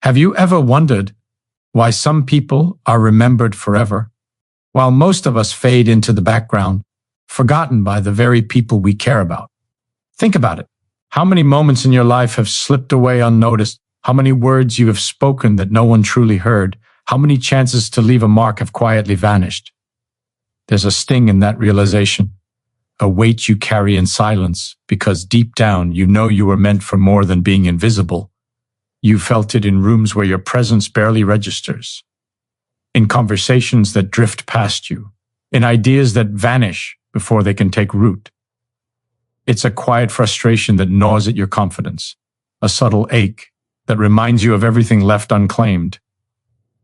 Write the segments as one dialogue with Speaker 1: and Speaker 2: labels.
Speaker 1: Have you ever wondered why some people are remembered forever, while most of us fade into the background, forgotten by the very people we care about? Think about it. How many moments in your life have slipped away unnoticed? How many words you have spoken that no one truly heard? How many chances to leave a mark have quietly vanished? There's a sting in that realization, a weight you carry in silence, because deep down you know you were meant for more than being invisible. You felt it in rooms where your presence barely registers, in conversations that drift past you, in ideas that vanish before they can take root. It's a quiet frustration that gnaws at your confidence, a subtle ache that reminds you of everything left unclaimed.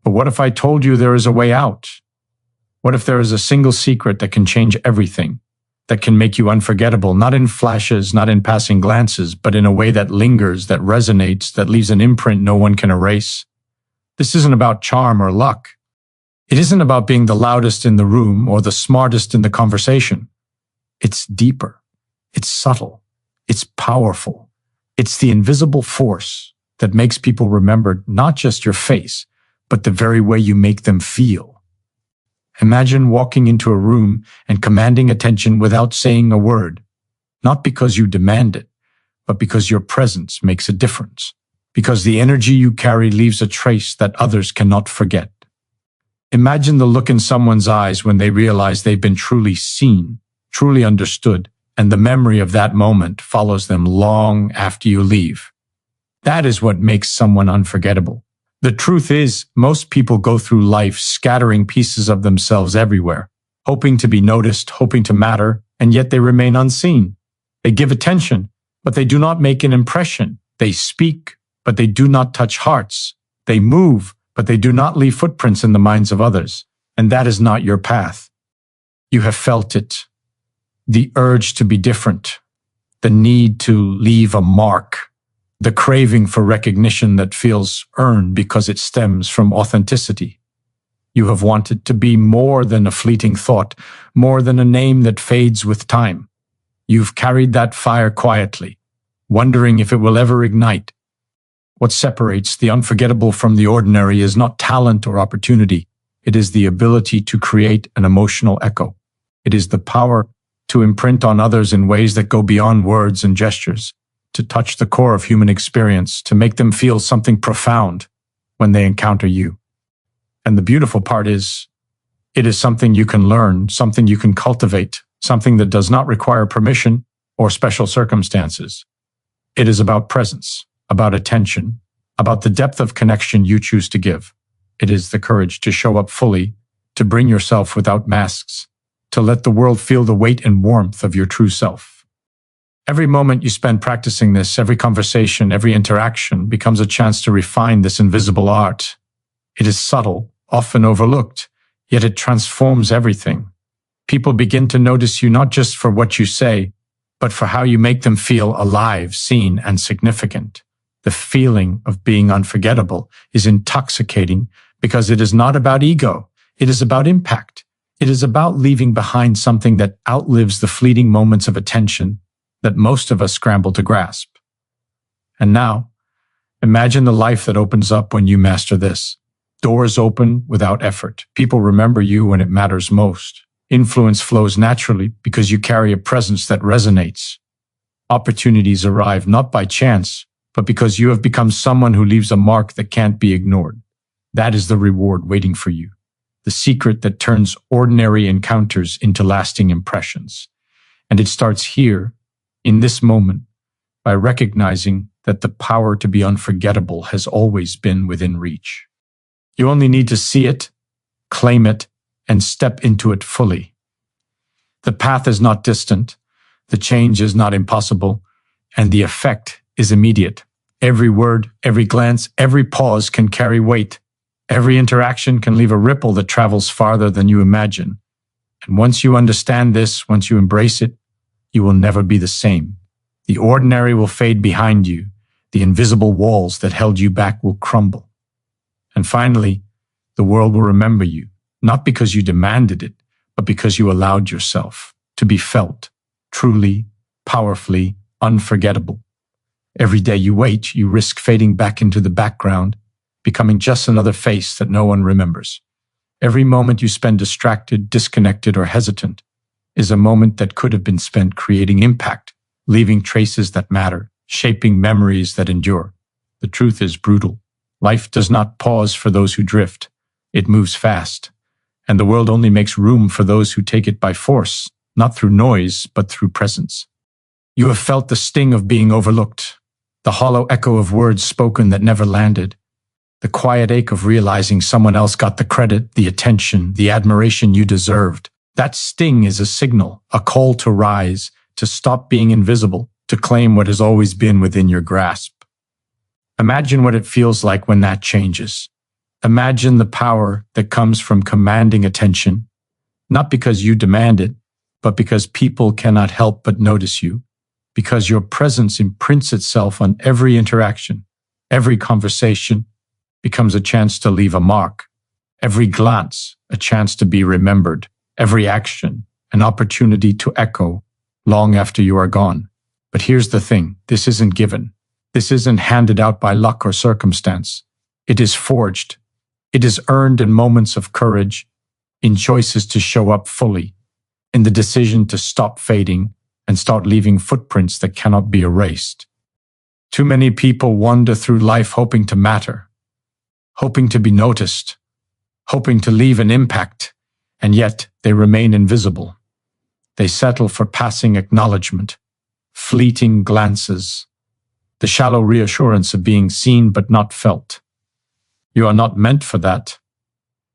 Speaker 1: But what if I told you there is a way out? What if there is a single secret that can change everything, that can make you unforgettable, not in flashes, not in passing glances, but in a way that lingers, that resonates, that leaves an imprint no one can erase? This isn't about charm or luck. It isn't about being the loudest in the room or the smartest in the conversation. It's deeper. It's subtle. It's powerful. It's the invisible force that makes people remember not just your face, but the very way you make them feel. Imagine walking into a room and commanding attention without saying a word, not because you demand it, but because your presence makes a difference, because the energy you carry leaves a trace that others cannot forget. Imagine the look in someone's eyes when they realize they've been truly seen, truly understood, and the memory of that moment follows them long after you leave. That is what makes someone unforgettable. The truth is, most people go through life scattering pieces of themselves everywhere, hoping to be noticed, hoping to matter, and yet they remain unseen. They give attention, but they do not make an impression. They speak, but they do not touch hearts. They move, but they do not leave footprints in the minds of others. And that is not your path. You have felt it. The urge to be different, the need to leave a mark, the craving for recognition that feels earned because it stems from authenticity. You have wanted to be more than a fleeting thought, more than a name that fades with time. You've carried that fire quietly, wondering if it will ever ignite. What separates the unforgettable from the ordinary is not talent or opportunity. It is the ability to create an emotional echo. It is the power to imprint on others in ways that go beyond words and gestures, to touch the core of human experience, to make them feel something profound when they encounter you. And the beautiful part is, it is something you can learn, something you can cultivate, something that does not require permission or special circumstances. It is about presence, about attention, about the depth of connection you choose to give. It is the courage to show up fully, to bring yourself without masks, to let the world feel the weight and warmth of your true self. Every moment you spend practicing this, every conversation, every interaction becomes a chance to refine this invisible art. It is subtle, often overlooked, yet it transforms everything. People begin to notice you not just for what you say, but for how you make them feel alive, seen, and significant. The feeling of being unforgettable is intoxicating because it is not about ego. It is about impact. It is about leaving behind something that outlives the fleeting moments of attention that most of us scramble to grasp. And now, imagine the life that opens up when you master this. Doors open without effort. People remember you when it matters most. Influence flows naturally because you carry a presence that resonates. Opportunities arrive not by chance, but because you have become someone who leaves a mark that can't be ignored. That is the reward waiting for you. The secret that turns ordinary encounters into lasting impressions. And it starts here, in this moment, by recognizing that the power to be unforgettable has always been within reach. You only need to see it, claim it, and step into it fully. The path is not distant, the change is not impossible, and the effect is immediate. Every word, every glance, every pause can carry weight. Every interaction can leave a ripple that travels farther than you imagine. And once you understand this, once you embrace it, you will never be the same. The ordinary will fade behind you. The invisible walls that held you back will crumble. And finally, the world will remember you, not because you demanded it, but because you allowed yourself to be felt, truly, powerfully, unforgettable. Every day you wait, you risk fading back into the background, becoming just another face that no one remembers. Every moment you spend distracted, disconnected, or hesitant is a moment that could have been spent creating impact, leaving traces that matter, shaping memories that endure. The truth is brutal. Life does not pause for those who drift. It moves fast. And the world only makes room for those who take it by force, not through noise, but through presence. You have felt the sting of being overlooked, the hollow echo of words spoken that never landed, the quiet ache of realizing someone else got the credit, the attention, the admiration you deserved. That sting is a signal, a call to rise, to stop being invisible, to claim what has always been within your grasp. Imagine what it feels like when that changes. Imagine the power that comes from commanding attention, not because you demand it, but because people cannot help but notice you, because your presence imprints itself on every interaction, every conversation becomes a chance to leave a mark, every glance a chance to be remembered, every action an opportunity to echo long after you are gone. But here's the thing, this isn't given. This isn't handed out by luck or circumstance. It is forged. It is earned in moments of courage, in choices to show up fully, in the decision to stop fading and start leaving footprints that cannot be erased. Too many people wander through life hoping to matter, hoping to be noticed, hoping to leave an impact, and yet they remain invisible. They settle for passing acknowledgement, fleeting glances, the shallow reassurance of being seen but not felt. You are not meant for that.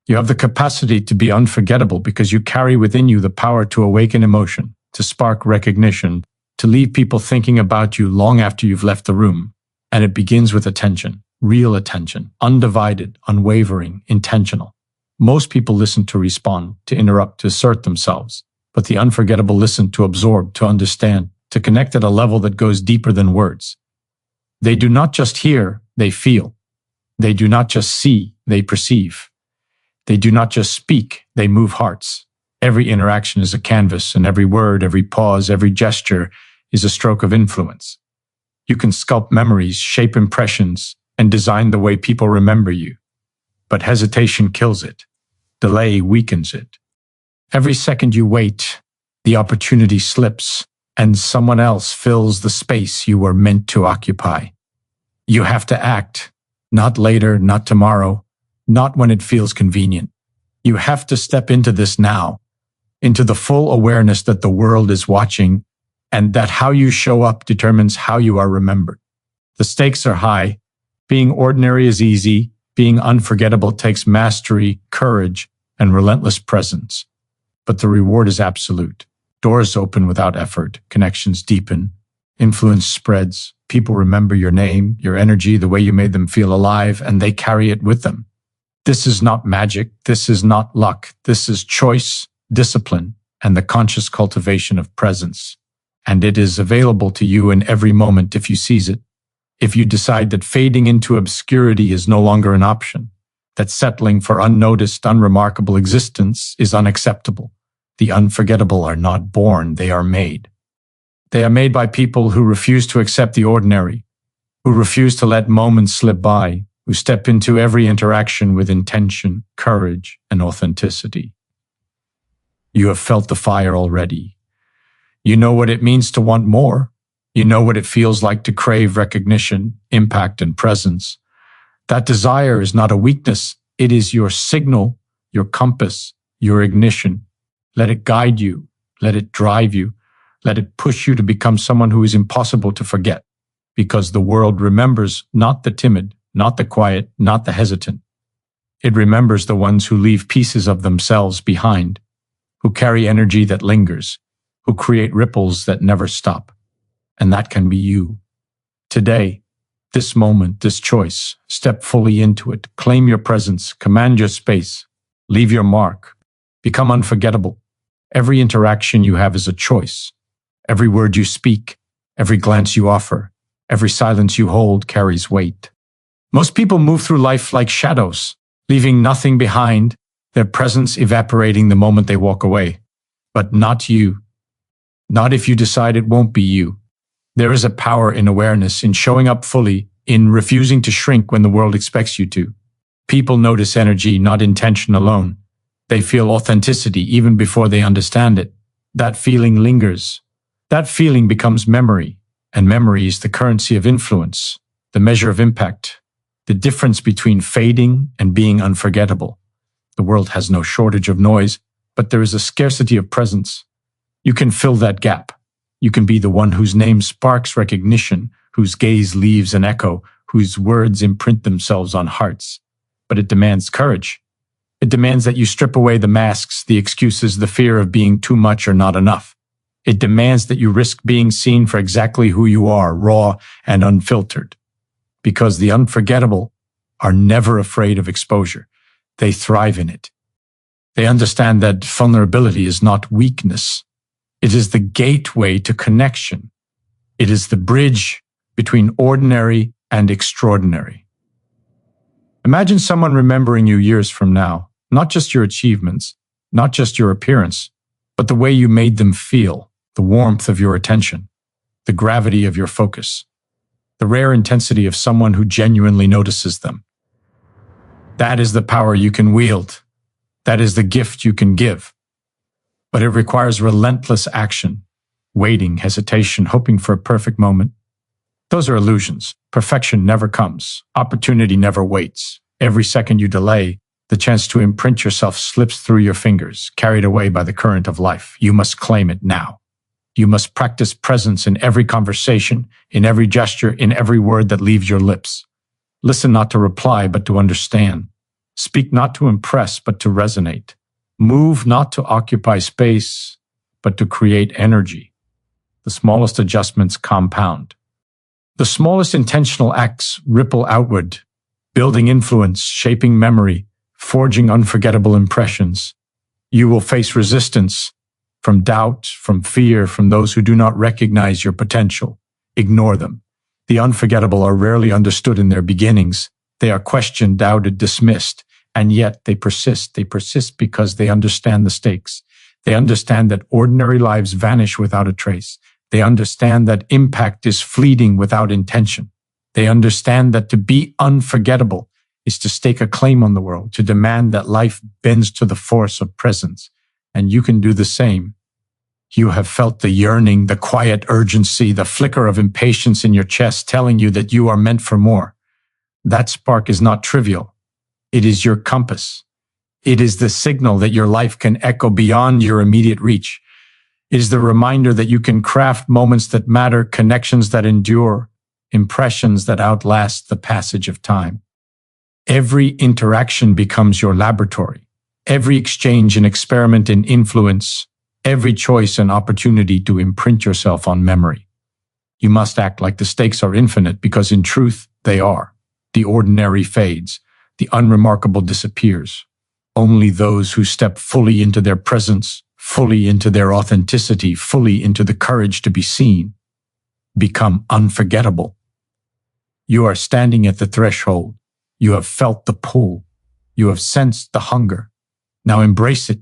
Speaker 1: You have the capacity to be unforgettable because you carry within you the power to awaken emotion, to spark recognition, to leave people thinking about you long after you've left the room. And it begins with attention, real attention, undivided, unwavering, intentional. Most people listen to respond, to interrupt, to assert themselves. But the unforgettable listen to absorb, to understand, to connect at a level that goes deeper than words. They do not just hear, they feel. They do not just see, they perceive. They do not just speak, they move hearts. Every interaction is a canvas, and every word, every pause, every gesture is a stroke of influence. You can sculpt memories, shape impressions, and design the way people remember you. But hesitation kills it. Delay weakens it. Every second you wait, the opportunity slips, and someone else fills the space you were meant to occupy. You have to act, not later, not tomorrow, not when it feels convenient. You have to step into this now, into the full awareness that the world is watching, and that how you show up determines how you are remembered. The stakes are high. Being ordinary is easy. Being unforgettable takes mastery, courage, and relentless presence. But the reward is absolute. Doors open without effort, connections deepen, influence spreads, people remember your name, your energy, the way you made them feel alive, and they carry it with them. This is not magic, this is not luck, this is choice, discipline, and the conscious cultivation of presence. And it is available to you in every moment if you seize it. If you decide that fading into obscurity is no longer an option, that settling for unnoticed, unremarkable existence is unacceptable. The unforgettable are not born, they are made. They are made by people who refuse to accept the ordinary, who refuse to let moments slip by, who step into every interaction with intention, courage, and authenticity. You have felt the fire already. You know what it means to want more. You know what it feels like to crave recognition, impact, and presence. That desire is not a weakness. It is your signal, your compass, your ignition. Let it guide you. Let it drive you. Let it push you to become someone who is impossible to forget. Because the world remembers not the timid, not the quiet, not the hesitant. It remembers the ones who leave pieces of themselves behind, who carry energy that lingers, who create ripples that never stop. And that can be you. Today, this moment, this choice, step fully into it, claim your presence, command your space, leave your mark, become unforgettable. Every interaction you have is a choice. Every word you speak, every glance you offer, every silence you hold carries weight. Most people move through life like shadows, leaving nothing behind, their presence evaporating the moment they walk away. But not you. Not if you decide it won't be you. There is a power in awareness, in showing up fully, in refusing to shrink when the world expects you to. People notice energy, not intention alone. They feel authenticity even before they understand it. That feeling lingers. That feeling becomes memory, and memory is the currency of influence, the measure of impact, the difference between fading and being unforgettable. The world has no shortage of noise, but there is a scarcity of presence. You can fill that gap. You can be the one whose name sparks recognition, whose gaze leaves an echo, whose words imprint themselves on hearts. But it demands courage. It demands that you strip away the masks, the excuses, the fear of being too much or not enough. It demands that you risk being seen for exactly who you are, raw and unfiltered. Because the unforgettable are never afraid of exposure. They thrive in it. They understand that vulnerability is not weakness. It is the gateway to connection. It is the bridge between ordinary and extraordinary. Imagine someone remembering you years from now, not just your achievements, not just your appearance, but the way you made them feel, the warmth of your attention, the gravity of your focus, the rare intensity of someone who genuinely notices them. That is the power you can wield. That is the gift you can give. But it requires relentless action, waiting, hesitation, hoping for a perfect moment. Those are illusions. Perfection never comes. Opportunity never waits. Every second you delay, the chance to imprint yourself slips through your fingers, carried away by the current of life. You must claim it now. You must practice presence in every conversation, in every gesture, in every word that leaves your lips. Listen not to reply, but to understand. Speak not to impress, but to resonate. Move not to occupy space, but to create energy. The smallest adjustments compound. The smallest intentional acts ripple outward, building influence, shaping memory, forging unforgettable impressions. You will face resistance from doubt, from fear, from those who do not recognize your potential. Ignore them. The unforgettable are rarely understood in their beginnings. They are questioned, doubted, dismissed, and yet they persist. They persist because they understand the stakes. They understand that ordinary lives vanish without a trace. They understand that impact is fleeting without intention. They understand that to be unforgettable is to stake a claim on the world, to demand that life bends to the force of presence. And you can do the same. You have felt the yearning, the quiet urgency, the flicker of impatience in your chest telling you that you are meant for more. That spark is not trivial. It is your compass. It is the signal that your life can echo beyond your immediate reach. It is the reminder that you can craft moments that matter, connections that endure, impressions that outlast the passage of time. Every interaction becomes your laboratory. Every exchange an experiment in influence. Every choice an opportunity to imprint yourself on memory. You must act like the stakes are infinite because in truth they are. The ordinary fades. The unremarkable disappears. Only those who step fully into their presence, fully into their authenticity, fully into the courage to be seen, become unforgettable. You are standing at the threshold. You have felt the pull. You have sensed the hunger. Now embrace it.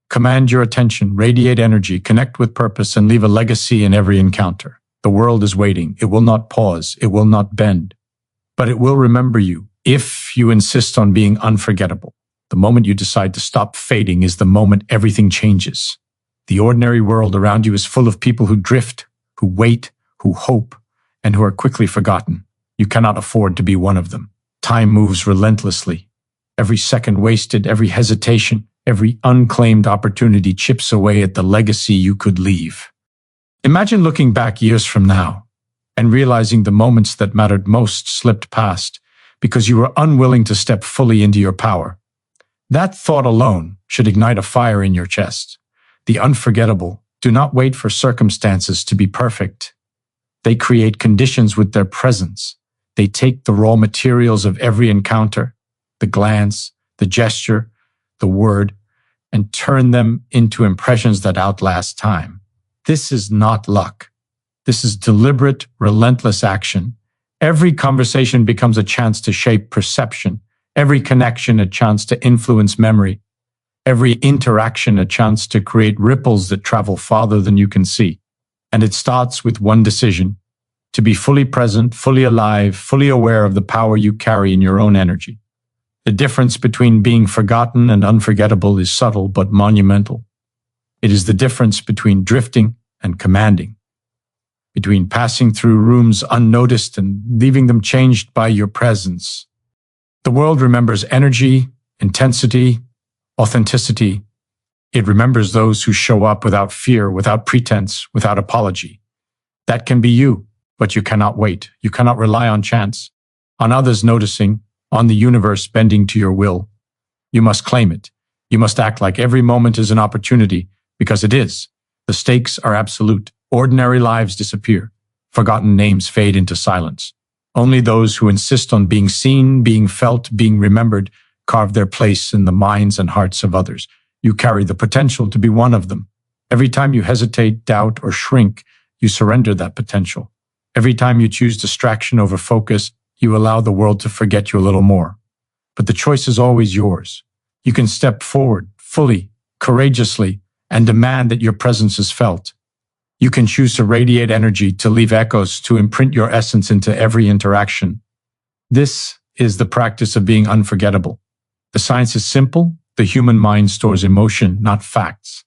Speaker 1: Command your attention, radiate energy, connect with purpose, and leave a legacy in every encounter. The world is waiting. It will not pause. It will not bend. But it will remember you if you insist on being unforgettable. The moment you decide to stop fading is the moment everything changes. The ordinary world around you is full of people who drift, who wait, who hope, and who are quickly forgotten. You cannot afford to be one of them. Time moves relentlessly. Every second wasted, every hesitation, every unclaimed opportunity chips away at the legacy you could leave. Imagine looking back years from now and realizing the moments that mattered most slipped past because you were unwilling to step fully into your power. That thought alone should ignite a fire in your chest. The unforgettable do not wait for circumstances to be perfect. They create conditions with their presence. They take the raw materials of every encounter, the glance, the gesture, the word, and turn them into impressions that outlast time. This is not luck. This is deliberate, relentless action. Every conversation becomes a chance to shape perception. Every connection a chance to influence memory. Every interaction a chance to create ripples that travel farther than you can see. And it starts with one decision: to be fully present, fully alive, fully aware of the power you carry in your own energy. The difference between being forgotten and unforgettable is subtle but monumental. It is the difference between drifting and commanding, between passing through rooms unnoticed and leaving them changed by your presence. The world remembers energy, intensity, authenticity. It remembers those who show up without fear, without pretense, without apology. That can be you, but you cannot wait. You cannot rely on chance, on others noticing, on the universe bending to your will. You must claim it. You must act like every moment is an opportunity, because it is. The stakes are absolute. Ordinary lives disappear. Forgotten names fade into silence. Only those who insist on being seen, being felt, being remembered, carve their place in the minds and hearts of others. You carry the potential to be one of them. Every time you hesitate, doubt, or shrink, you surrender that potential. Every time you choose distraction over focus, you allow the world to forget you a little more. But the choice is always yours. You can step forward, fully, courageously, and demand that your presence is felt. You can choose to radiate energy, to leave echoes, to imprint your essence into every interaction. This is the practice of being unforgettable. The science is simple. The human mind stores emotion, not facts.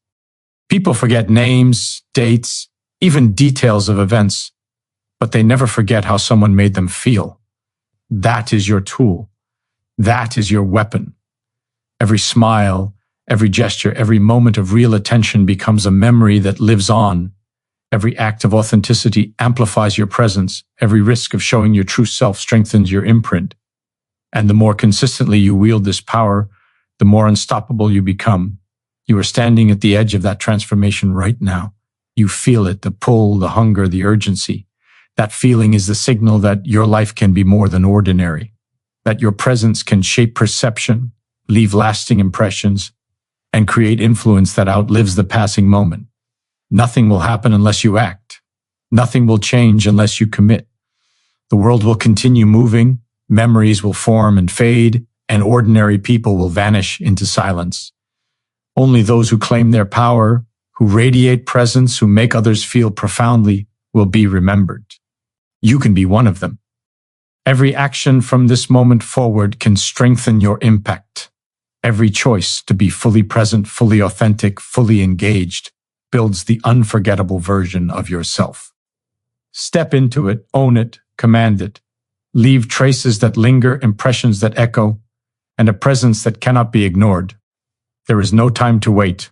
Speaker 1: People forget names, dates, even details of events, but they never forget how someone made them feel. That is your tool. That is your weapon. Every smile, every gesture, every moment of real attention becomes a memory that lives on. Every act of authenticity amplifies your presence. Every risk of showing your true self strengthens your imprint. And the more consistently you wield this power, the more unstoppable you become. You are standing at the edge of that transformation right now. You feel it, the pull, the hunger, the urgency. That feeling is the signal that your life can be more than ordinary, that your presence can shape perception, leave lasting impressions, and create influence that outlives the passing moment. Nothing will happen unless you act. Nothing will change unless you commit. The world will continue moving, memories will form and fade, and ordinary people will vanish into silence. Only those who claim their power, who radiate presence, who make others feel profoundly, will be remembered. You can be one of them. Every action from this moment forward can strengthen your impact. Every choice to be fully present, fully authentic, fully engaged builds the unforgettable version of yourself. Step into it, own it, command it. Leave traces that linger, impressions that echo, and a presence that cannot be ignored. There is no time to wait.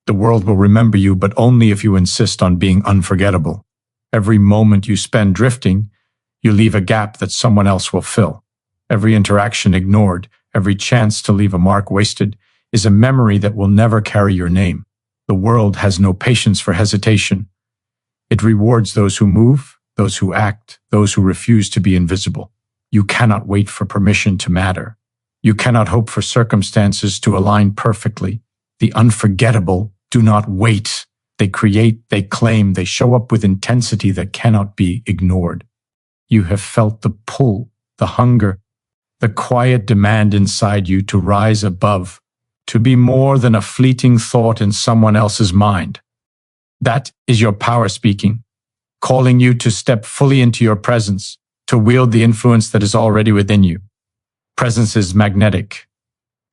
Speaker 1: The world will remember you, but only if you insist on being unforgettable. Every moment you spend drifting, you leave a gap that someone else will fill. Every interaction ignored, every chance to leave a mark wasted, is a memory that will never carry your name. The world has no patience for hesitation. It rewards those who move, those who act, those who refuse to be invisible. You cannot wait for permission to matter. You cannot hope for circumstances to align perfectly. The unforgettable do not wait. They create, they claim, they show up with intensity that cannot be ignored. You have felt the pull, the hunger, the quiet demand inside you to rise above, to be more than a fleeting thought in someone else's mind. That is your power speaking, calling you to step fully into your presence, to wield the influence that is already within you. Presence is magnetic.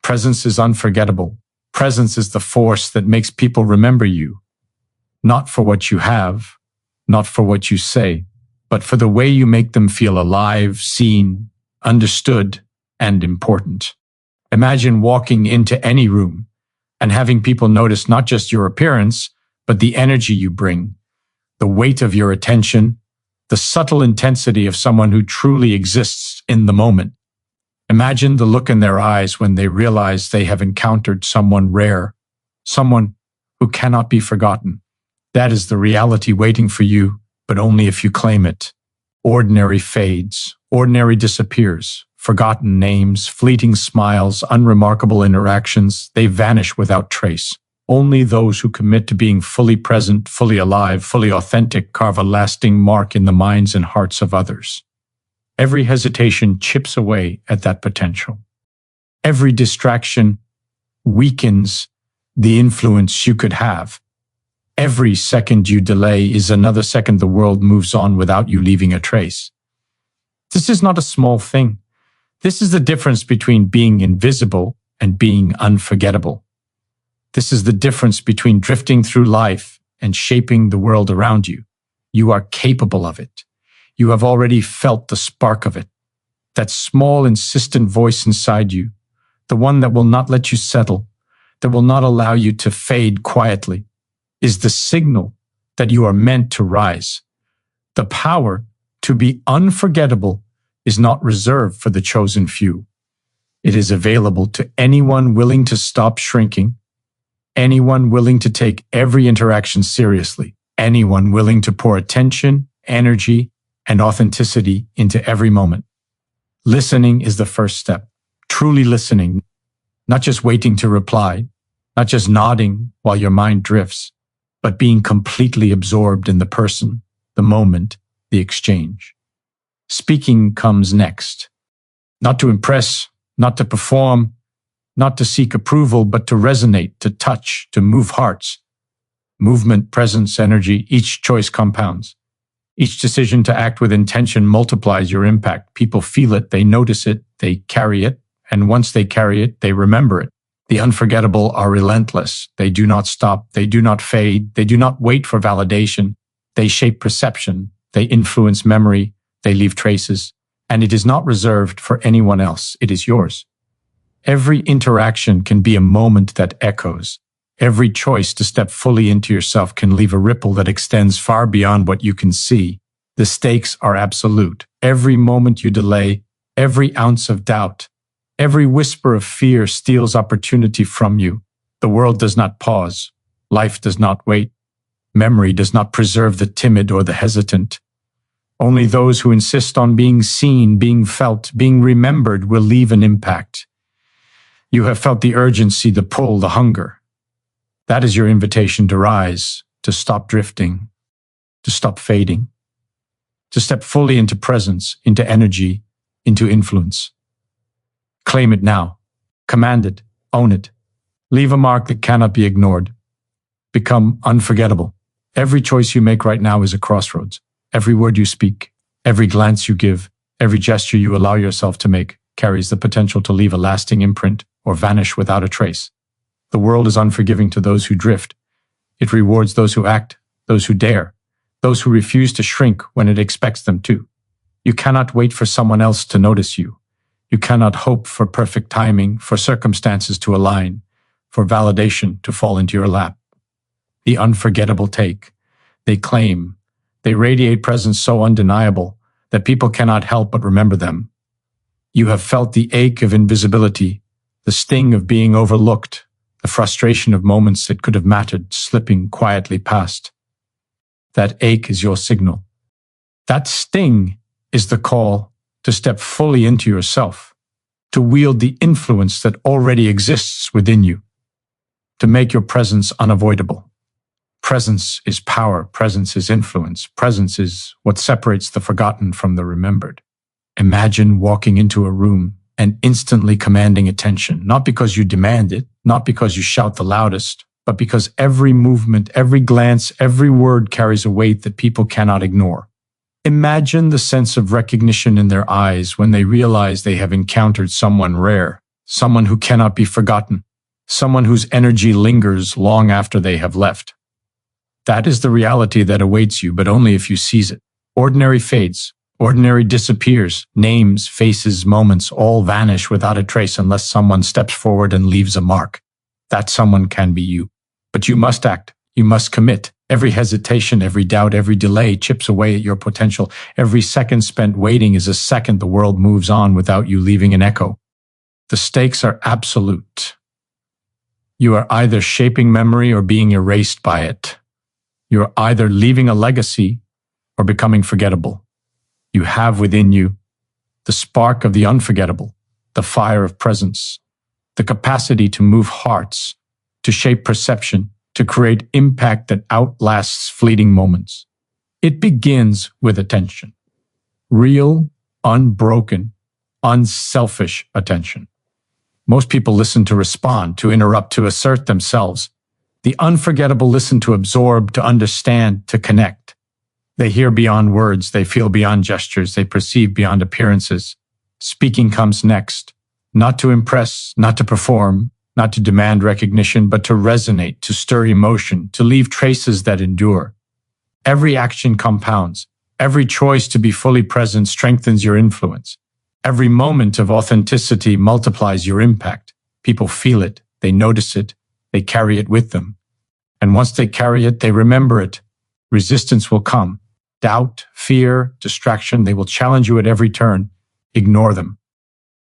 Speaker 1: Presence is unforgettable. Presence is the force that makes people remember you. Not for what you have, not for what you say, but for the way you make them feel alive, seen, understood, and important. Imagine walking into any room and having people notice not just your appearance, but the energy you bring, the weight of your attention, the subtle intensity of someone who truly exists in the moment. Imagine the look in their eyes when they realize they have encountered someone rare, someone who cannot be forgotten. That is the reality waiting for you, but only if you claim it. Ordinary fades, ordinary disappears, forgotten names, fleeting smiles, unremarkable interactions, they vanish without trace. Only those who commit to being fully present, fully alive, fully authentic carve a lasting mark in the minds and hearts of others. Every hesitation chips away at that potential. Every distraction weakens the influence you could have. Every second you delay is another second the world moves on without you leaving a trace. This is not a small thing. This is the difference between being invisible and being unforgettable. This is the difference between drifting through life and shaping the world around you. You are capable of it. You have already felt the spark of it. That small, insistent voice inside you, the one that will not let you settle, that will not allow you to fade quietly, is the signal that you are meant to rise. The power to be unforgettable is not reserved for the chosen few. It is available to anyone willing to stop shrinking, anyone willing to take every interaction seriously, anyone willing to pour attention, energy, and authenticity into every moment. Listening is the first step. Truly listening, not just waiting to reply, not just nodding while your mind drifts, but being completely absorbed in the person, the moment, the exchange. Speaking comes next. Not to impress, not to perform, not to seek approval, but to resonate, to touch, to move hearts. Movement, presence, energy, each choice compounds. Each decision to act with intention multiplies your impact. People feel it, they notice it, they carry it, and once they carry it, they remember it. The unforgettable are relentless. They do not stop, they do not fade, they do not wait for validation. They shape perception, they influence memory, they leave traces, and it is not reserved for anyone else. It is yours. Every interaction can be a moment that echoes. Every choice to step fully into yourself can leave a ripple that extends far beyond what you can see. The stakes are absolute. Every moment you delay, every ounce of doubt, every whisper of fear steals opportunity from you. The world does not pause. Life does not wait. Memory does not preserve the timid or the hesitant. Only those who insist on being seen, being felt, being remembered will leave an impact. You have felt the urgency, the pull, the hunger. That is your invitation to rise, to stop drifting, to stop fading, to step fully into presence, into energy, into influence. Claim it now. Command it. Own it. Leave a mark that cannot be ignored. Become unforgettable. Every choice you make right now is a crossroads. Every word you speak, every glance you give, every gesture you allow yourself to make carries the potential to leave a lasting imprint or vanish without a trace. The world is unforgiving to those who drift. It rewards those who act, those who dare, those who refuse to shrink when it expects them to. You cannot wait for someone else to notice you. You cannot hope for perfect timing, for circumstances to align, for validation to fall into your lap. The unforgettable take. They claim. They radiate presence so undeniable that people cannot help but remember them. You have felt the ache of invisibility, the sting of being overlooked, the frustration of moments that could have mattered slipping quietly past. That ache is your signal. That sting is the call to step fully into yourself, to wield the influence that already exists within you, to make your presence unavoidable. Presence is power. Presence is influence. Presence is what separates the forgotten from the remembered. Imagine walking into a room and instantly commanding attention, not because you demand it, not because you shout the loudest, but because every movement, every glance, every word carries a weight that people cannot ignore. Imagine the sense of recognition in their eyes when they realize they have encountered someone rare, someone who cannot be forgotten, someone whose energy lingers long after they have left. That is the reality that awaits you, but only if you seize it. Ordinary fades, ordinary disappears, names, faces, moments all vanish without a trace unless someone steps forward and leaves a mark. That someone can be you. But you must act. You must commit. Every hesitation, every doubt, every delay chips away at your potential. Every second spent waiting is a second the world moves on without you leaving an echo. The stakes are absolute. You are either shaping memory or being erased by it. You are either leaving a legacy or becoming forgettable. You have within you the spark of the unforgettable, the fire of presence, the capacity to move hearts, to shape perception, to create impact that outlasts fleeting moments. It begins with attention. Real, unbroken, unselfish attention. Most people listen to respond, to interrupt, to assert themselves. The unforgettable listen to absorb, to understand, to connect. They hear beyond words, they feel beyond gestures, they perceive beyond appearances. Speaking comes next, not to impress, not to perform, not to demand recognition, but to resonate, to stir emotion, to leave traces that endure. Every action compounds. Every choice to be fully present strengthens your influence. Every moment of authenticity multiplies your impact. People feel it, they notice it, they carry it with them. And once they carry it, they remember it. Resistance will come. Doubt, fear, distraction, they will challenge you at every turn. Ignore them.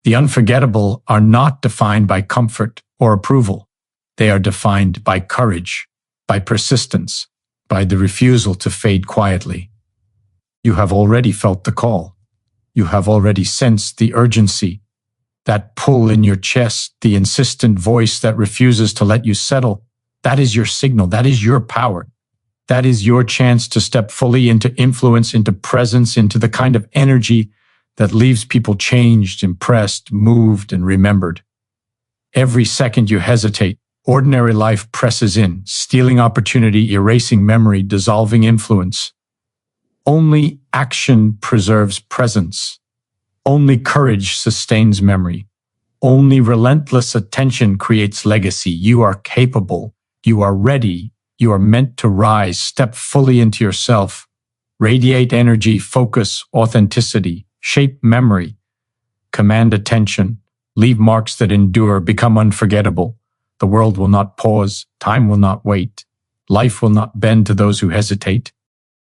Speaker 1: The unforgettable are not defined by comfort or approval. They are defined by courage, by persistence, by the refusal to fade quietly. You have already felt the call. You have already sensed the urgency, that pull in your chest, the insistent voice that refuses to let you settle. That is your signal. That is your power. That is your chance to step fully into influence, into presence, into the kind of energy that leaves people changed, impressed, moved, and remembered. Every second you hesitate, ordinary life presses in, stealing opportunity, erasing memory, dissolving influence. Only action preserves presence. Only courage sustains memory. Only relentless attention creates legacy. You are capable. You are ready. You are meant to rise. Step fully into yourself. Radiate energy, focus, authenticity, shape memory, command attention, leave marks that endure, become unforgettable. The world will not pause. Time will not wait. Life will not bend to those who hesitate.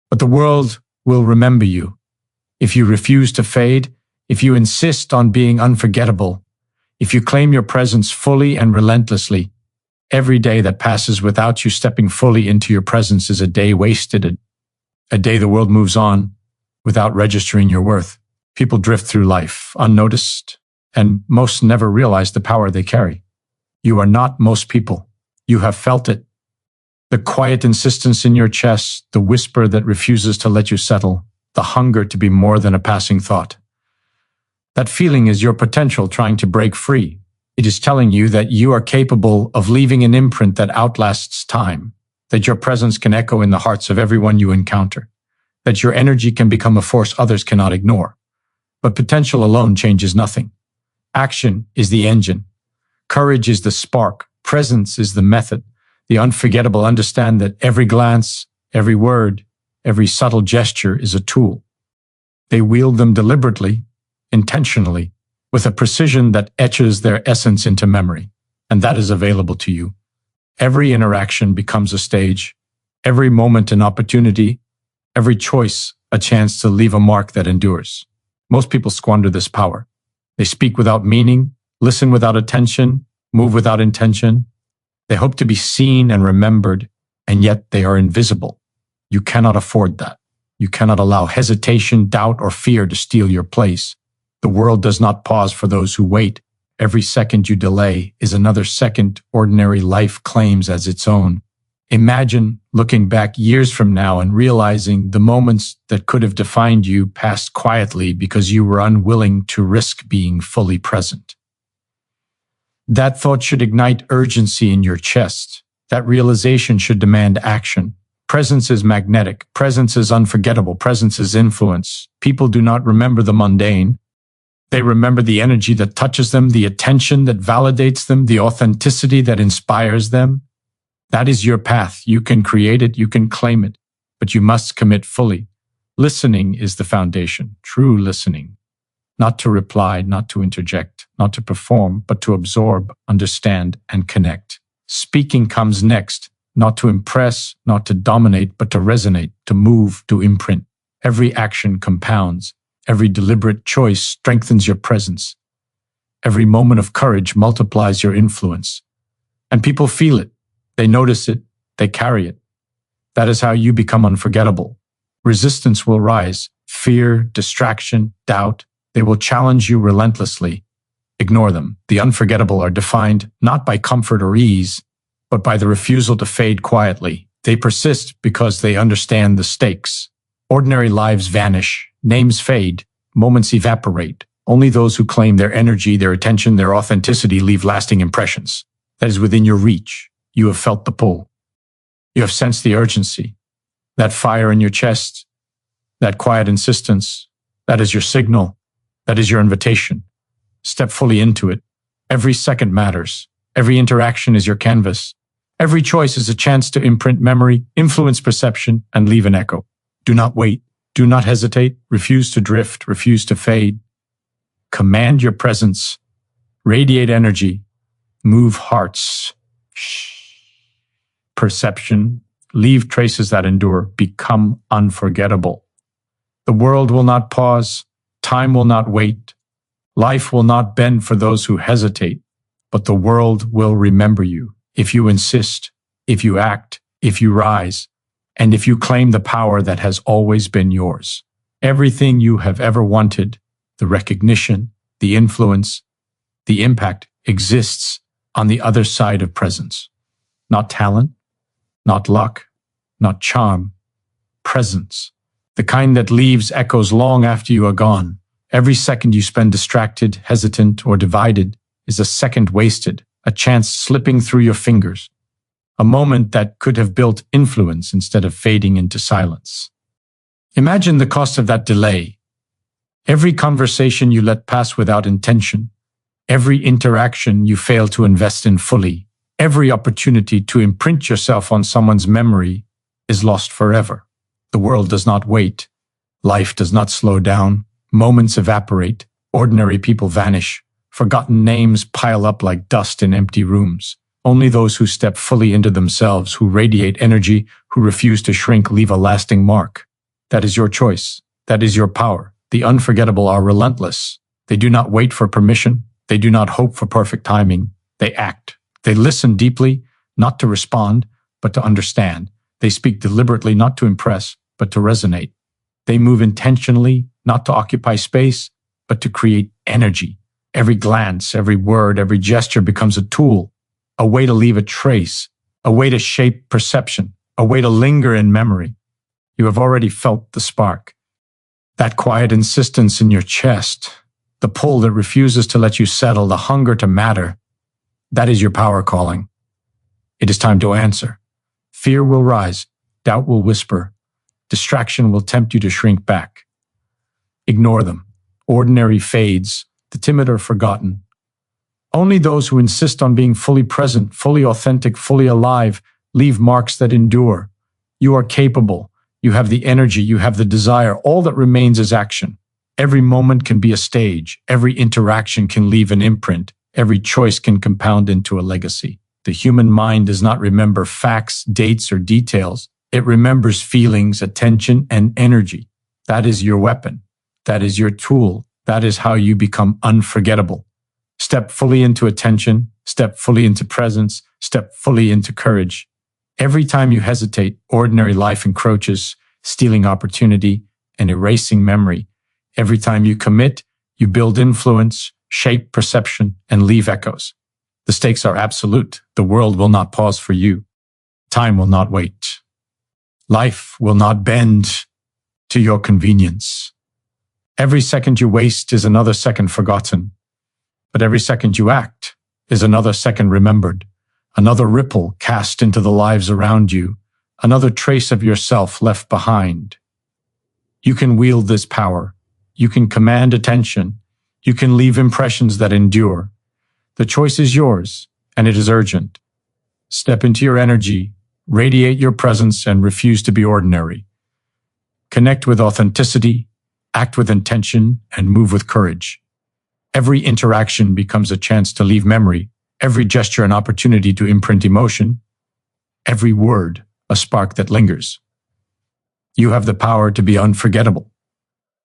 Speaker 1: But the world will remember you. If you refuse to fade, if you insist on being unforgettable, if you claim your presence fully and relentlessly, every day that passes without you stepping fully into your presence is a day wasted, a day the world moves on without registering your worth. People drift through life unnoticed, and most never realize the power they carry. You are not most people. You have felt it. The quiet insistence in your chest, the whisper that refuses to let you settle, the hunger to be more than a passing thought. That feeling is your potential trying to break free. It is telling you that you are capable of leaving an imprint that outlasts time, that your presence can echo in the hearts of everyone you encounter, that your energy can become a force others cannot ignore. But potential alone changes nothing. Action is the engine. Courage is the spark. Presence is the method. The unforgettable understand that every glance, every word, every subtle gesture is a tool. They wield them deliberately, intentionally, with a precision that etches their essence into memory, and that is available to you. Every interaction becomes a stage, every moment an opportunity, every choice a chance to leave a mark that endures. Most people squander this power. They speak without meaning, listen without attention, move without intention. They hope to be seen and remembered, and yet they are invisible. You cannot afford that. You cannot allow hesitation, doubt, or fear to steal your place. The world does not pause for those who wait. Every second you delay is another second ordinary life claims as its own. Imagine looking back years from now and realizing the moments that could have defined you passed quietly because you were unwilling to risk being fully present. That thought should ignite urgency in your chest. That realization should demand action. Presence is magnetic. Presence is unforgettable. Presence is influence. People do not remember the mundane. They remember the energy that touches them, the attention that validates them, the authenticity that inspires them. That is your path. You can create it, you can claim it, but you must commit fully. Listening is the foundation, true listening. Not to reply, not to interject, not to perform, but to absorb, understand, and connect. Speaking comes next, not to impress, not to dominate, but to resonate, to move, to imprint. Every action compounds. Every deliberate choice strengthens your presence. Every moment of courage multiplies your influence. And people feel it. They notice it. They carry it. That is how you become unforgettable. Resistance will rise. Fear, distraction, doubt. They will challenge you relentlessly. Ignore them. The unforgettable are defined not by comfort or ease, but by the refusal to fade quietly. They persist because they understand the stakes. Ordinary lives vanish. Names fade, moments evaporate. Only those who claim their energy, their attention, their authenticity leave lasting impressions. That is within your reach. You have felt the pull. You have sensed the urgency. That fire in your chest, that quiet insistence, that is your signal. That is your invitation. Step fully into it. Every second matters. Every interaction is your canvas. Every choice is a chance to imprint memory, influence perception, and leave an echo. Do not wait. Do not hesitate. Refuse to drift. Refuse to fade. Command your presence. Radiate energy. Move hearts. Perception. Leave traces that endure. Become unforgettable. The world will not pause. Time will not wait. Life will not bend for those who hesitate, but the world will remember you if you insist, if you act, if you rise, and if you claim the power that has always been yours. Everything you have ever wanted, the recognition, the influence, the impact exists on the other side of presence. Not talent, not luck, not charm, presence. The kind that leaves echoes long after you are gone. Every second you spend distracted, hesitant, or divided is a second wasted, a chance slipping through your fingers, a moment that could have built influence instead of fading into silence. Imagine the cost of that delay. Every conversation you let pass without intention, every interaction you fail to invest in fully, every opportunity to imprint yourself on someone's memory is lost forever. The world does not wait. Life does not slow down. Moments evaporate. Ordinary people vanish. Forgotten names pile up like dust in empty rooms. Only those who step fully into themselves, who radiate energy, who refuse to shrink, leave a lasting mark. That is your choice. That is your power. The unforgettable are relentless. They do not wait for permission. They do not hope for perfect timing. They act. They listen deeply, not to respond, but to understand. They speak deliberately, not to impress, but to resonate. They move intentionally, not to occupy space, but to create energy. Every glance, every word, every gesture becomes a tool, a way to leave a trace, a way to shape perception, a way to linger in memory. You have already felt the spark. That quiet insistence in your chest, the pull that refuses to let you settle, the hunger to matter. That is your power calling. It is time to answer. Fear will rise, doubt will whisper, distraction will tempt you to shrink back. Ignore them. Ordinary fades, the timid are forgotten. Only those who insist on being fully present, fully authentic, fully alive, leave marks that endure. You are capable. You have the energy. You have the desire. All that remains is action. Every moment can be a stage. Every interaction can leave an imprint. Every choice can compound into a legacy. The human mind does not remember facts, dates, or details. It remembers feelings, attention, and energy. That is your weapon. That is your tool. That is how you become unforgettable. Step fully into attention. Step fully into presence. Step fully into courage. Every time you hesitate, ordinary life encroaches, stealing opportunity and erasing memory. Every time you commit, you build influence, shape perception, and leave echoes. The stakes are absolute. The world will not pause for you. Time will not wait. Life will not bend to your convenience. Every second you waste is another second forgotten. But every second you act is another second remembered. Another ripple cast into the lives around you. Another trace of yourself left behind. You can wield this power. You can command attention. You can leave impressions that endure. The choice is yours, and it is urgent. Step into your energy, radiate your presence, and refuse to be ordinary. Connect with authenticity, act with intention, and move with courage. Every interaction becomes a chance to leave memory, every gesture an opportunity to imprint emotion, every word a spark that lingers. You have the power to be unforgettable,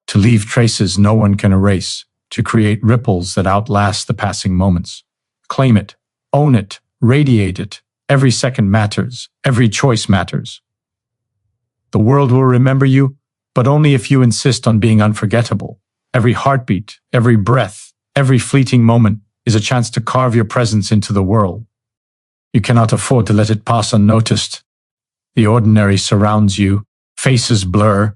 Speaker 1: to leave traces no one can erase, to create ripples that outlast the passing moments. Claim it, own it, radiate it. Every second matters, every choice matters. The world will remember you, but only if you insist on being unforgettable. Every heartbeat, every breath, every fleeting moment is a chance to carve your presence into the world. You cannot afford to let it pass unnoticed. The ordinary surrounds you, faces blur,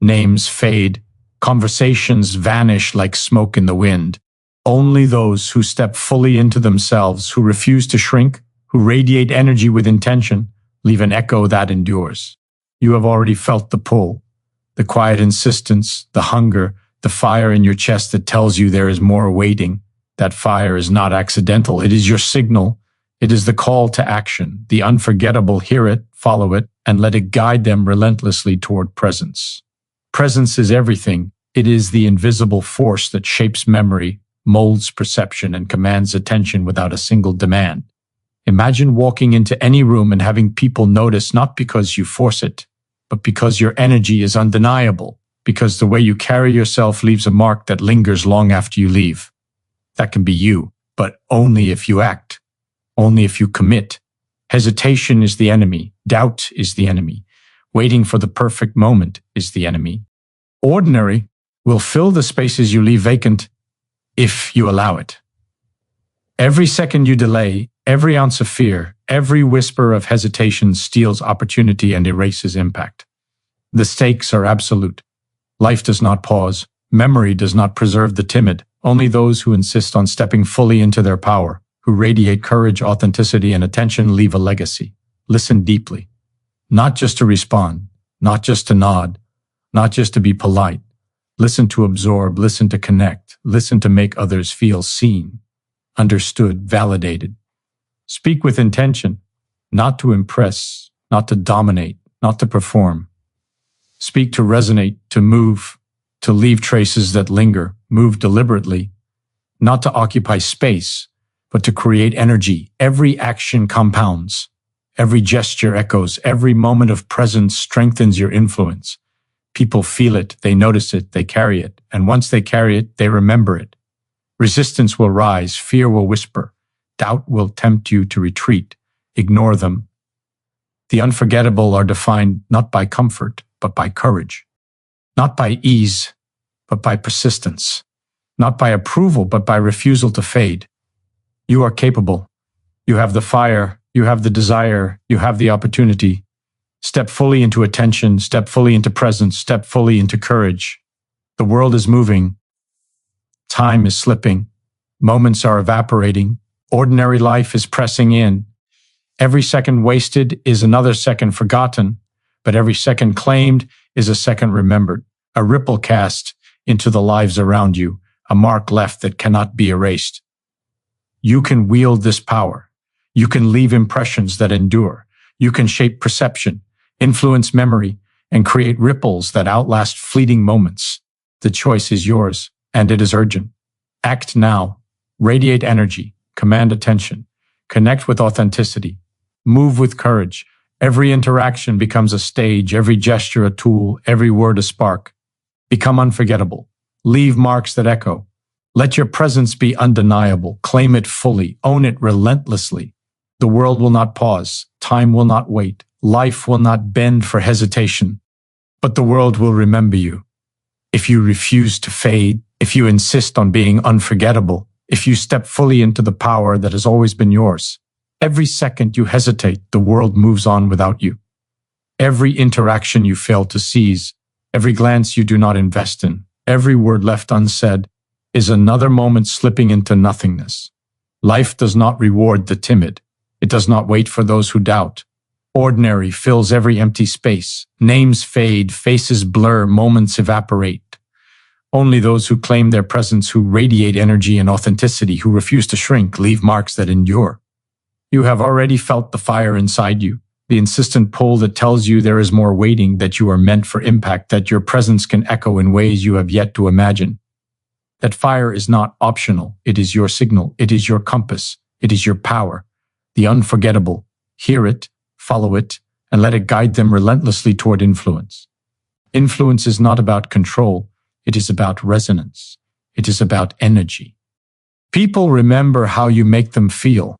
Speaker 1: names fade, conversations vanish like smoke in the wind. Only those who step fully into themselves, who refuse to shrink, who radiate energy with intention, leave an echo that endures. You have already felt the pull, the quiet insistence, the hunger, the fire in your chest that tells you there is more awaiting. That fire is not accidental. It is your signal. It is the call to action. The unforgettable hear it, follow it, and let it guide them relentlessly toward presence. Presence is everything. It is the invisible force that shapes memory, molds perception, and commands attention without a single demand. Imagine walking into any room and having people notice not because you force it, but because your energy is undeniable, because the way you carry yourself leaves a mark that lingers long after you leave. That can be you, but only if you act, only if you commit. Hesitation is the enemy. Doubt is the enemy. Waiting for the perfect moment is the enemy. Ordinary will fill the spaces you leave vacant if you allow it. Every second you delay, every ounce of fear, every whisper of hesitation steals opportunity and erases impact. The stakes are absolute. Life does not pause. Memory does not preserve the timid. Only those who insist on stepping fully into their power, who radiate courage, authenticity, and attention, leave a legacy. Listen deeply. Not just to respond, not just to nod, not just to be polite. Listen to absorb, listen to connect, listen to make others feel seen, understood, validated. Speak with intention, not to impress, not to dominate, not to perform. Speak to resonate, to move, to leave traces that linger. Move deliberately, not to occupy space, but to create energy. Every action compounds. Every gesture echoes. Every moment of presence strengthens your influence. People feel it, they notice it, they carry it. And once they carry it, they remember it. Resistance will rise, fear will whisper. Doubt will tempt you to retreat. Ignore them. The unforgettable are defined not by comfort, but by courage. Not by ease, but by persistence. Not by approval, but by refusal to fade. You are capable. You have the fire. You have the desire. You have the opportunity. Step fully into attention. Step fully into presence. Step fully into courage. The world is moving. Time is slipping. Moments are evaporating. Ordinary life is pressing in. Every second wasted is another second forgotten, but every second claimed is a second remembered. A ripple cast into the lives around you, a mark left that cannot be erased. You can wield this power. You can leave impressions that endure. You can shape perception, influence memory, and create ripples that outlast fleeting moments. The choice is yours, and it is urgent. Act now. Radiate energy. Command attention. Connect with authenticity. Move with courage. Every interaction becomes a stage, every gesture a tool, every word a spark. Become unforgettable. Leave marks that echo. Let your presence be undeniable. Claim it fully. Own it relentlessly. The world will not pause. Time will not wait. Life will not bend for hesitation. But the world will remember you. If you refuse to fade, if you insist on being unforgettable, if you step fully into the power that has always been yours. Every second you hesitate, the world moves on without you. Every interaction you fail to seize, every glance you do not invest in, every word left unsaid, is another moment slipping into nothingness. Life does not reward the timid. It does not wait for those who doubt. Ordinary fills every empty space. Names fade, faces blur, moments evaporate. Only those who claim their presence, who radiate energy and authenticity, who refuse to shrink, leave marks that endure. You have already felt the fire inside you, the insistent pull that tells you there is more waiting, that you are meant for impact, that your presence can echo in ways you have yet to imagine. That fire is not optional. It is your signal. It is your compass. It is your power. The unforgettable. Hear it, follow it, and let it guide them relentlessly toward influence. Influence is not about control. It is about resonance. It is about energy. People remember how you make them feel.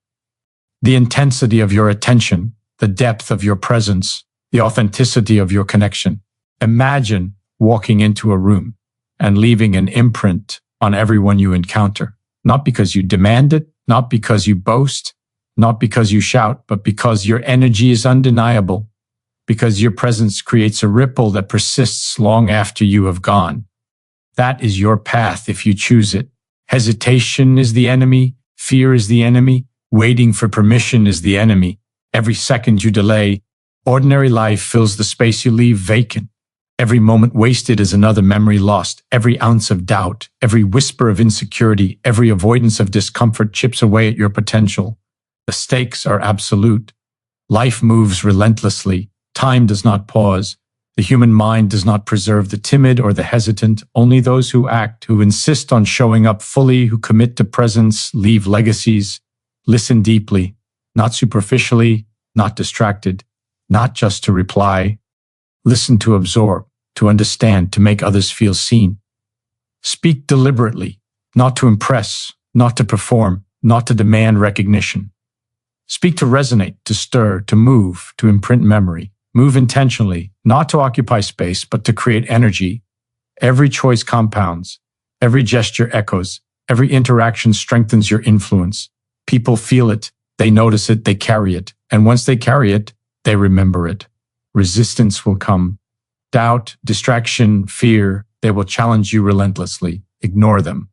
Speaker 1: The intensity of your attention, the depth of your presence, the authenticity of your connection. Imagine walking into a room and leaving an imprint on everyone you encounter, not because you demand it, not because you boast, not because you shout, but because your energy is undeniable, because your presence creates a ripple that persists long after you have gone. That is your path if you choose it. Hesitation is the enemy. Fear is the enemy. Waiting for permission is the enemy. Every second you delay, ordinary life fills the space you leave vacant. Every moment wasted is another memory lost. Every ounce of doubt, every whisper of insecurity, every avoidance of discomfort chips away at your potential. The stakes are absolute. Life moves relentlessly. Time does not pause. The human mind does not preserve the timid or the hesitant. Only those who act, who insist on showing up fully, who commit to presence, leave legacies. Listen deeply, not superficially, not distracted, not just to reply. Listen to absorb, to understand, to make others feel seen. Speak deliberately, not to impress, not to perform, not to demand recognition. Speak to resonate, to stir, to move, to imprint memory. Move intentionally, not to occupy space, but to create energy. Every choice compounds. Every gesture echoes. Every interaction strengthens your influence. People feel it. They notice it. They carry it. And once they carry it, they remember it. Resistance will come. Doubt, distraction, fear, they will challenge you relentlessly. Ignore them.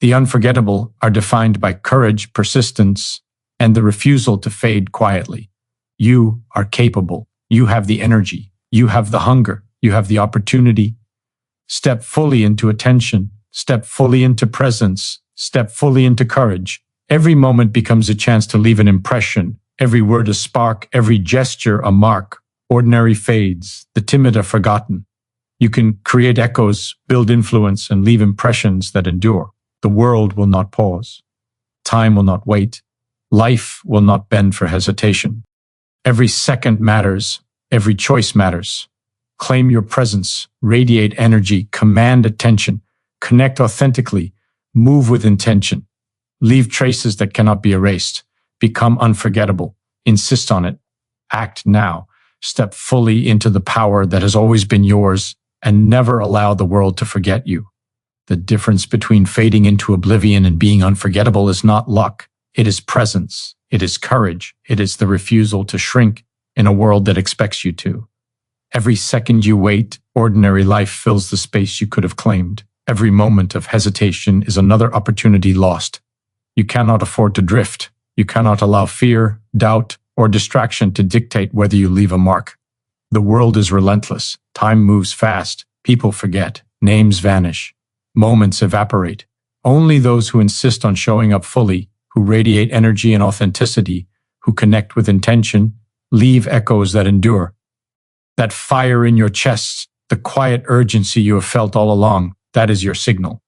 Speaker 1: The unforgettable are defined by courage, persistence, and the refusal to fade quietly. You are capable. You have the energy. You have the hunger. You have the opportunity. Step fully into attention. Step fully into presence. Step fully into courage. Every moment becomes a chance to leave an impression. Every word a spark. Every gesture a mark. Ordinary fades. The timid are forgotten. You can create echoes, build influence, and leave impressions that endure. The world will not pause. Time will not wait. Life will not bend for hesitation. Every second matters. Every choice matters. Claim your presence. Radiate energy. Command attention. Connect authentically. Move with intention. Leave traces that cannot be erased. Become unforgettable. Insist on it. Act now. Step fully into the power that has always been yours and never allow the world to forget you. The difference between fading into oblivion and being unforgettable is not luck. It is presence. It is courage. It is the refusal to shrink in a world that expects you to. Every second you wait, ordinary life fills the space you could have claimed. Every moment of hesitation is another opportunity lost. You cannot afford to drift. You cannot allow fear, doubt, or distraction to dictate whether you leave a mark. The world is relentless. Time moves fast. People forget. Names vanish. Moments evaporate. Only those who insist on showing up fully, who radiate energy and authenticity, who connect with intention, leave echoes that endure. That fire in your chest, the quiet urgency you have felt all along, that is your signal.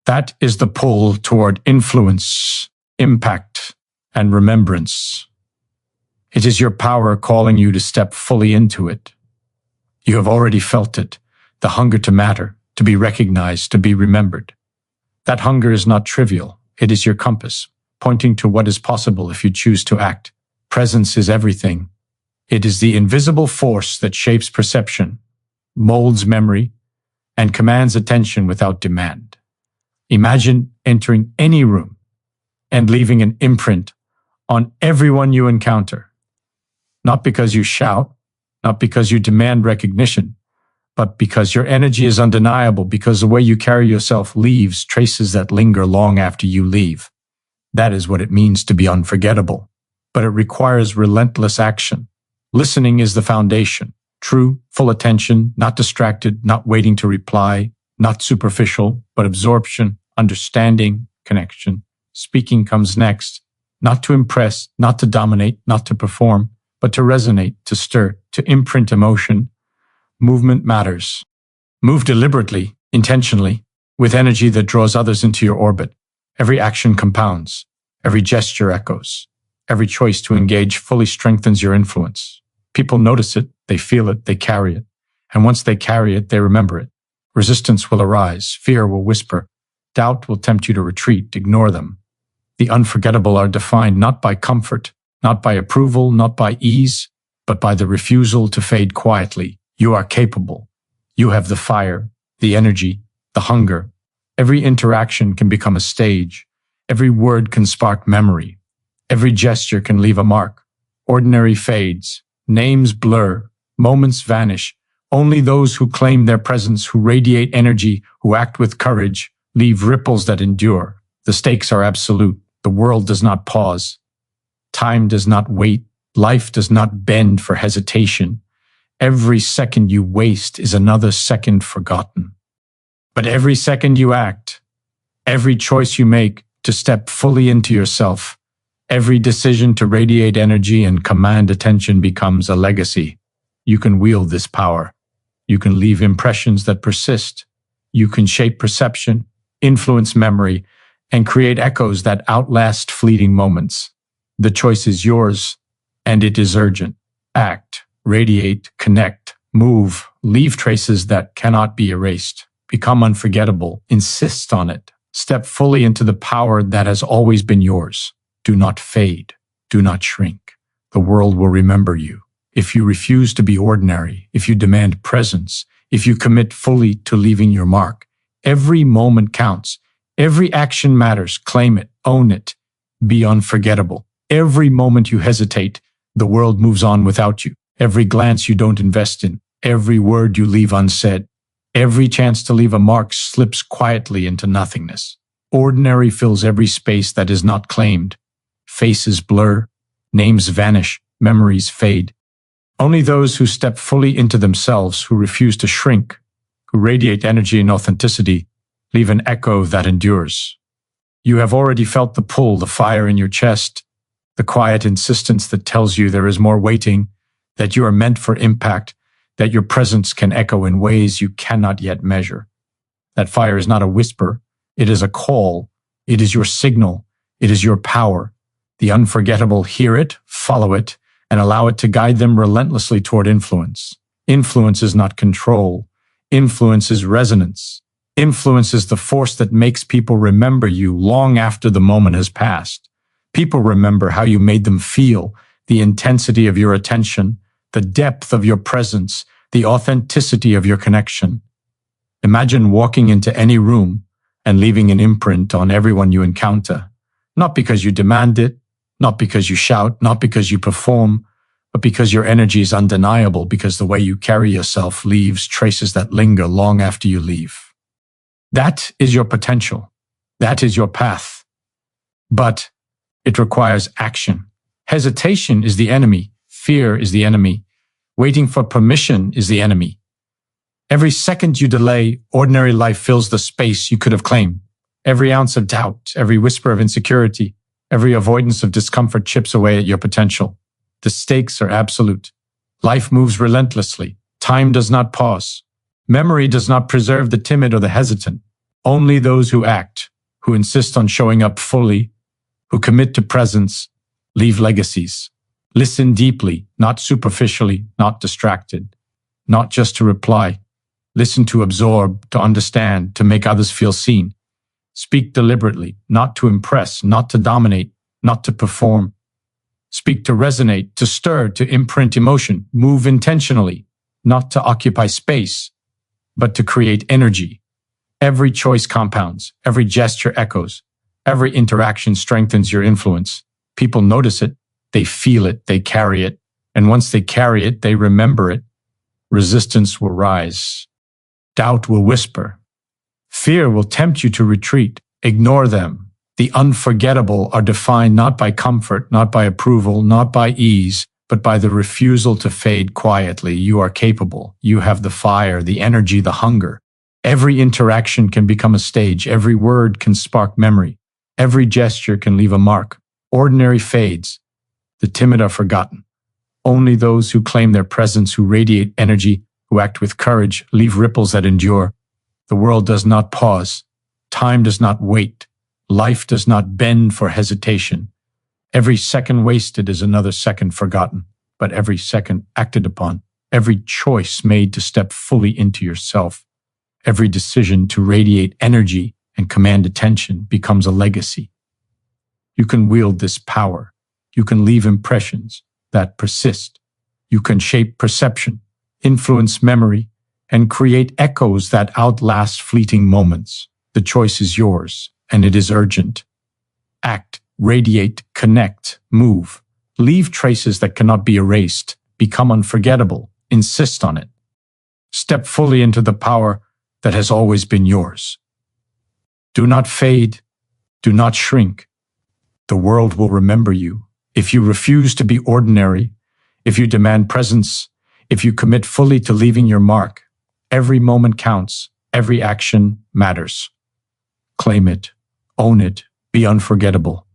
Speaker 1: That is the pull toward influence, impact, and remembrance. It is your power calling you to step fully into it. You have already felt it, the hunger to matter, to be recognized, to be remembered. That hunger is not trivial. It is your compass, pointing to what is possible if you choose to act. Presence is everything. It is the invisible force that shapes perception, molds memory, and commands attention without demand. Imagine entering any room and leaving an imprint on everyone you encounter. Not because you shout, not because you demand recognition, but because your energy is undeniable, because the way you carry yourself leaves traces that linger long after you leave. That is what it means to be unforgettable. But it requires relentless action. Listening is the foundation. True, full attention, not distracted, not waiting to reply, not superficial, but absorption, understanding, connection. Speaking comes next. Not to impress, not to dominate, not to perform, but to resonate, to stir, to imprint emotion. Movement matters. Move deliberately, intentionally, with energy that draws others into your orbit. Every action compounds. Every gesture echoes. Every choice to engage fully strengthens your influence. People notice it, they feel it, they carry it. And once they carry it, they remember it. Resistance will arise, fear will whisper, doubt will tempt you to retreat, ignore them. The unforgettable are defined not by comfort, not by approval, not by ease, but by the refusal to fade quietly. You are capable. You have the fire, the energy, the hunger. Every interaction can become a stage. Every word can spark memory. Every gesture can leave a mark. Ordinary fades. Names blur. Moments vanish. Only those who claim their presence, who radiate energy, who act with courage, leave ripples that endure. The stakes are absolute. The world does not pause. Time does not wait. Life does not bend for hesitation. Every second you waste is another second forgotten. But every second you act, every choice you make to step fully into yourself, every decision to radiate energy and command attention becomes a legacy. You can wield this power. You can leave impressions that persist. You can shape perception, influence memory, and create echoes that outlast fleeting moments. The choice is yours, and it is urgent. Act, radiate, connect, move, leave traces that cannot be erased. Become unforgettable. Insist on it. Step fully into the power that has always been yours. Do not fade. Do not shrink. The world will remember you. If you refuse to be ordinary, if you demand presence, if you commit fully to leaving your mark, every moment counts. Every action matters. Claim it. Own it. Be unforgettable. Every moment you hesitate, the world moves on without you. Every glance you don't invest in, every word you leave unsaid, every chance to leave a mark slips quietly into nothingness. Ordinary fills every space that is not claimed. Faces blur, names vanish, memories fade. Only those who step fully into themselves, who refuse to shrink, who radiate energy and authenticity, leave an echo that endures. You have already felt the pull, the fire in your chest, the quiet insistence that tells you there is more waiting, that you are meant for impact, that your presence can echo in ways you cannot yet measure. That fire is not a whisper, it is a call, it is your signal, it is your power. The unforgettable hear it, follow it, and allow it to guide them relentlessly toward influence. Influence is not control. Influence is resonance. Influence is the force that makes people remember you long after the moment has passed. People remember how you made them feel, the intensity of your attention, the depth of your presence, the authenticity of your connection. Imagine walking into any room and leaving an imprint on everyone you encounter, not because you demand it, not because you shout, not because you perform, but because your energy is undeniable, because the way you carry yourself leaves traces that linger long after you leave. That is your potential. That is your path. But it requires action. Hesitation is the enemy. Fear is the enemy. Waiting for permission is the enemy. Every second you delay, ordinary life fills the space you could have claimed. Every ounce of doubt, every whisper of insecurity, every avoidance of discomfort chips away at your potential. The stakes are absolute. Life moves relentlessly. Time does not pause. Memory does not preserve the timid or the hesitant. Only those who act, who insist on showing up fully, who commit to presence, leave legacies. Listen deeply, not superficially, not distracted, not just to reply. Listen to absorb, to understand, to make others feel seen. Speak deliberately, not to impress, not to dominate, not to perform. Speak to resonate, to stir, to imprint emotion. Move intentionally, not to occupy space, but to create energy. Every choice compounds, every gesture echoes, every interaction strengthens your influence. People notice it, they feel it, they carry it, and once they carry it, they remember it. Resistance will rise. Doubt will whisper. Fear will tempt you to retreat. Ignore them. The unforgettable are defined not by comfort, not by approval, not by ease, but by the refusal to fade quietly. You are capable. You have the fire, the energy, the hunger. Every interaction can become a stage. Every word can spark memory. Every gesture can leave a mark. Ordinary fades. The timid are forgotten. Only those who claim their presence, who radiate energy, who act with courage, leave ripples that endure. The world does not pause. Time does not wait. Life does not bend for hesitation. Every second wasted is another second forgotten, but every second acted upon, every choice made to step fully into yourself, every decision to radiate energy and command attention becomes a legacy. You can wield this power. You can leave impressions that persist. You can shape perception, influence memory, and create echoes that outlast fleeting moments. The choice is yours, and it is urgent. Act, radiate, connect, move. Leave traces that cannot be erased. Become unforgettable. Insist on it. Step fully into the power that has always been yours. Do not fade. Do not shrink. The world will remember you. If you refuse to be ordinary, if you demand presence, If you commit fully to leaving your mark, every moment counts, every action matters. Claim it, own it, be unforgettable.